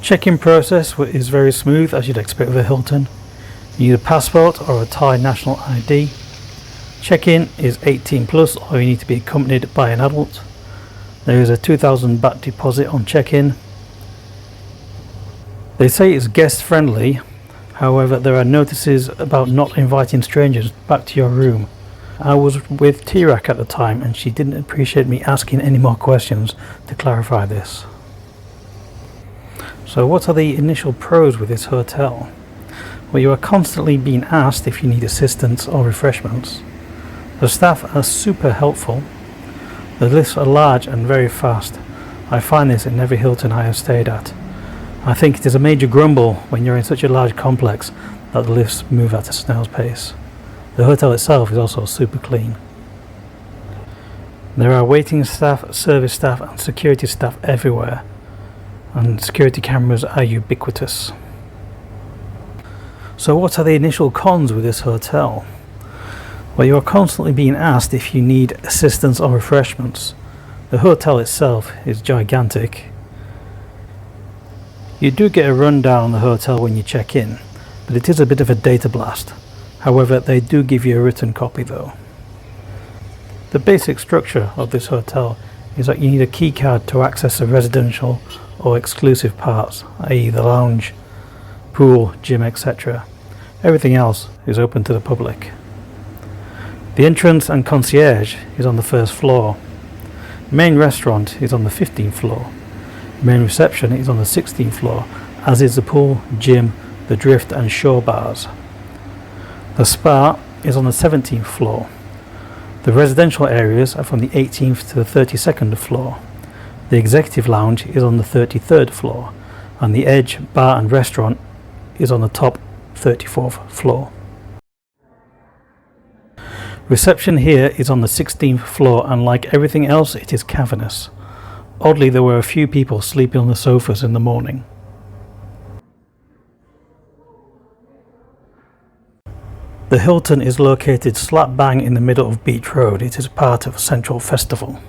Check-in process is very smooth, as you'd expect with a Hilton. You need a passport or a Thai national ID. Check-in is 18 plus, or you need to be accompanied by an adult. There is a 2,000 baht deposit on check-in. They say it's guest friendly, however there are notices about not inviting strangers back to your room. I was with T-Rack at the time and she didn't appreciate me asking any more questions to clarify this. So what are the initial pros with this hotel? Well, you are constantly being asked if you need assistance or refreshments. The staff are super helpful. The lifts are large and very fast. I find this in every Hilton I have stayed at. I think it is a major grumble when you're in such a large complex that the lifts move at a snail's pace. The hotel itself is also super clean. There are waiting staff, service staff and security staff everywhere, and security cameras are ubiquitous. So what are the initial cons with this hotel? Well, you are constantly being asked if you need assistance or refreshments. The hotel itself is gigantic. You do get a rundown on the hotel when you check in, but it is a bit of a data blast. However, they do give you a written copy though. The basic structure of this hotel is that you need a key card to access the residential or exclusive parts, i.e. the lounge, pool, gym, etc. Everything else is open to the public. The entrance and concierge is on the first floor. Main restaurant is on the 15th floor. Main reception is on the 16th floor, as is the pool, gym, the drift and shore bars. The spa is on the 17th floor. The residential areas are from the 18th to the 32nd floor. The executive lounge is on the 33rd floor, and the Edge bar and restaurant is on the top 34th floor. Reception here is on the 16th floor, and like everything else it is cavernous. Oddly, there were a few people sleeping on the sofas in the morning. The Hilton is located slap bang in the middle of Beach Road. It is part of a central festival.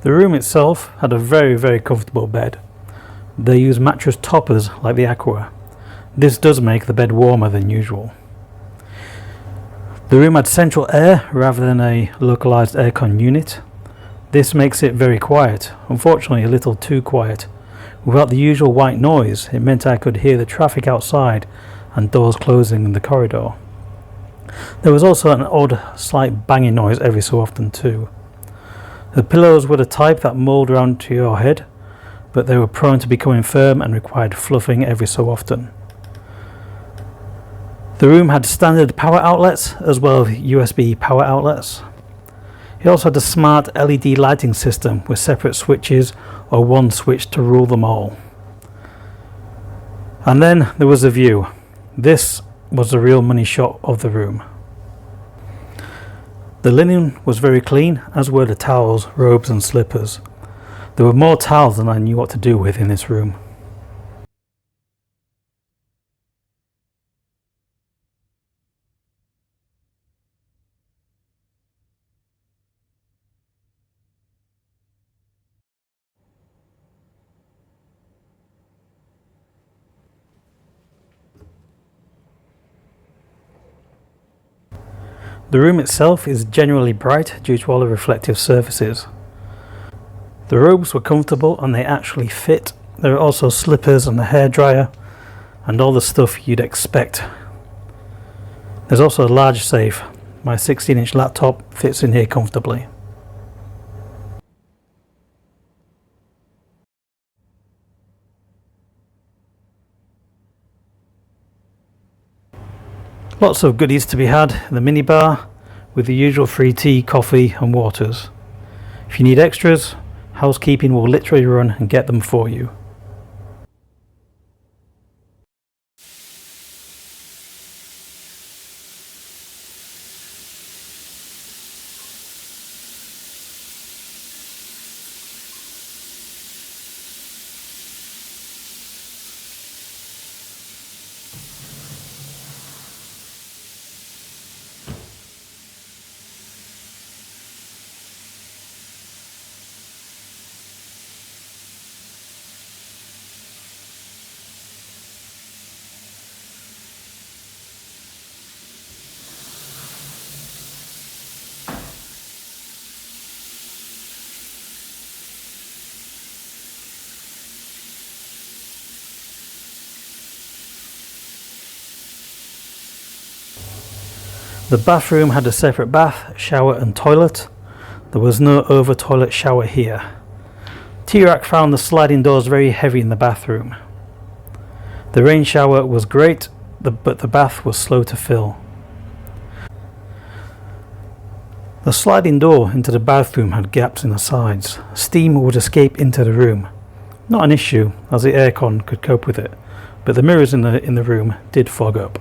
The room itself had a very comfortable bed. They use mattress toppers like the Aqua. This does make the bed warmer than usual. The room had central air rather than a localized aircon unit. This makes it very quiet, unfortunately a little too quiet. Without the usual white noise, it meant I could hear the traffic outside and doors closing in the corridor. There was also an odd slight banging noise every so often too. The pillows were the type that mould around to your head, but they were prone to becoming firm and required fluffing every so often. The room had standard power outlets as well as USB power outlets. It also had a smart LED lighting system with separate switches or one switch to rule them all. And then there was the view. This was the real money shot of the room. The linen was very clean, as were the towels, robes and slippers. There were more towels than I knew what to do with in this room. The room itself is generally bright due to all the reflective surfaces. The robes were comfortable and they actually fit. There are also slippers and a hairdryer and all the stuff you'd expect. There's also a large safe. My 16-inch laptop fits in here comfortably. Lots of goodies to be had in the minibar, with the usual free tea, coffee and waters. If you need extras, housekeeping will literally run and get them for you. The bathroom had a separate bath, shower and toilet. There was no over toilet shower here. T-Rack found the sliding doors very heavy in the bathroom. The rain shower was great, but the bath was slow to fill. The sliding door into the bathroom had gaps in the sides. Steam would escape into the room. Not an issue, as the aircon could cope with it, but the mirrors in the room did fog up.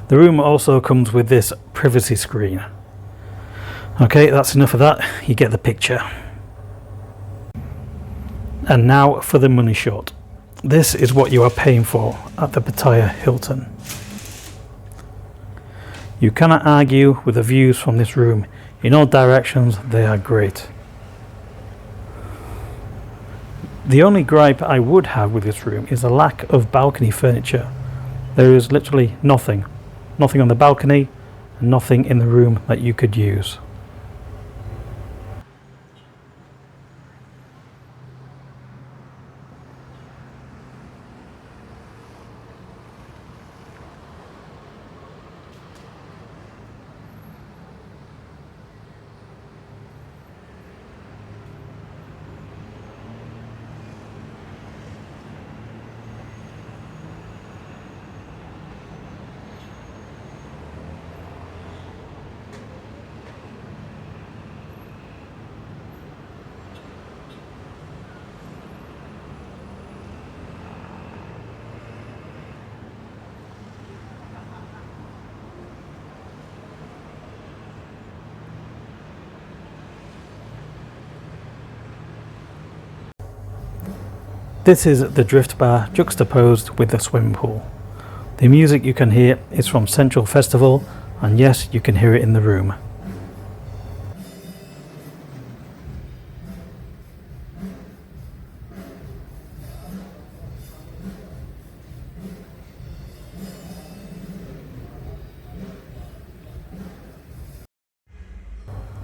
The room also comes with this privacy screen. Okay, that's enough of that, you get the picture. And now for the money shot. This is what you are paying for at the Pattaya Hilton. You cannot argue with the views from this room. In all directions, they are great. The only gripe I would have with this room is the lack of balcony furniture. There is literally nothing. Nothing on the balcony and nothing in the room that you could use. This is the drift bar juxtaposed with the swimming pool. The music you can hear is from Central Festival, and yes, you can hear it in the room.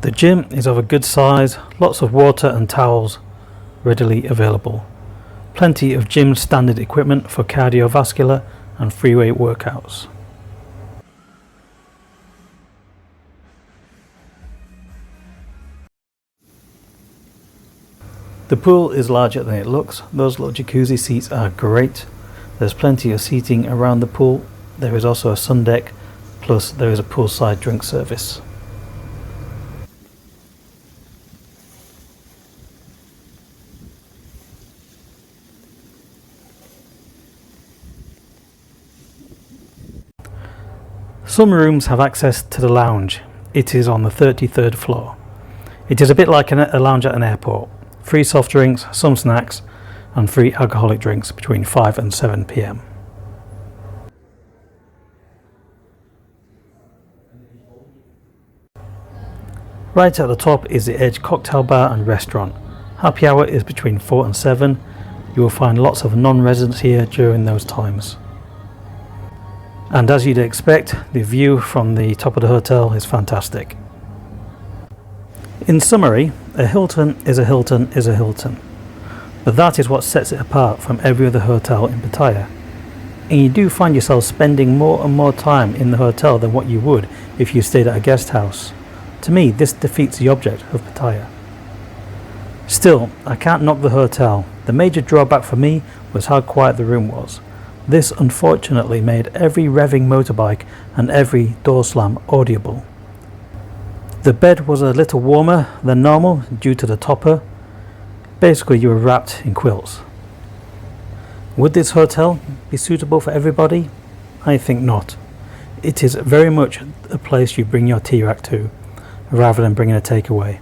The gym is of a good size, lots of water and towels readily available. Plenty of gym standard equipment for cardiovascular and freeweight workouts. The pool is larger than it looks. Those little jacuzzi seats are great. There's plenty of seating around the pool. There is also a sun deck, plus there is a poolside drink service. Some rooms have access to the lounge. It is on the 33rd floor. It is a bit like a lounge at an airport. Free soft drinks, some snacks, and free alcoholic drinks between 5 and 7 p.m. Right at the top is the Edge cocktail bar and restaurant. Happy hour is between 4 and 7. You will find lots of non-residents here during those times. And as you'd expect, the view from the top of the hotel is fantastic. In summary, a Hilton is a Hilton is a Hilton. But that is what sets it apart from every other hotel in Pattaya. And you do find yourself spending more and more time in the hotel than what you would if you stayed at a guest house. To me, this defeats the object of Pattaya. Still, I can't knock the hotel. The major drawback for me was how quiet the room was. This unfortunately made every revving motorbike and every door slam audible. The bed was a little warmer than normal due to the topper. Basically, you were wrapped in quilts. Would this hotel be suitable for everybody? I think not. It is very much a place you bring your tea rack to, rather than bringing a takeaway.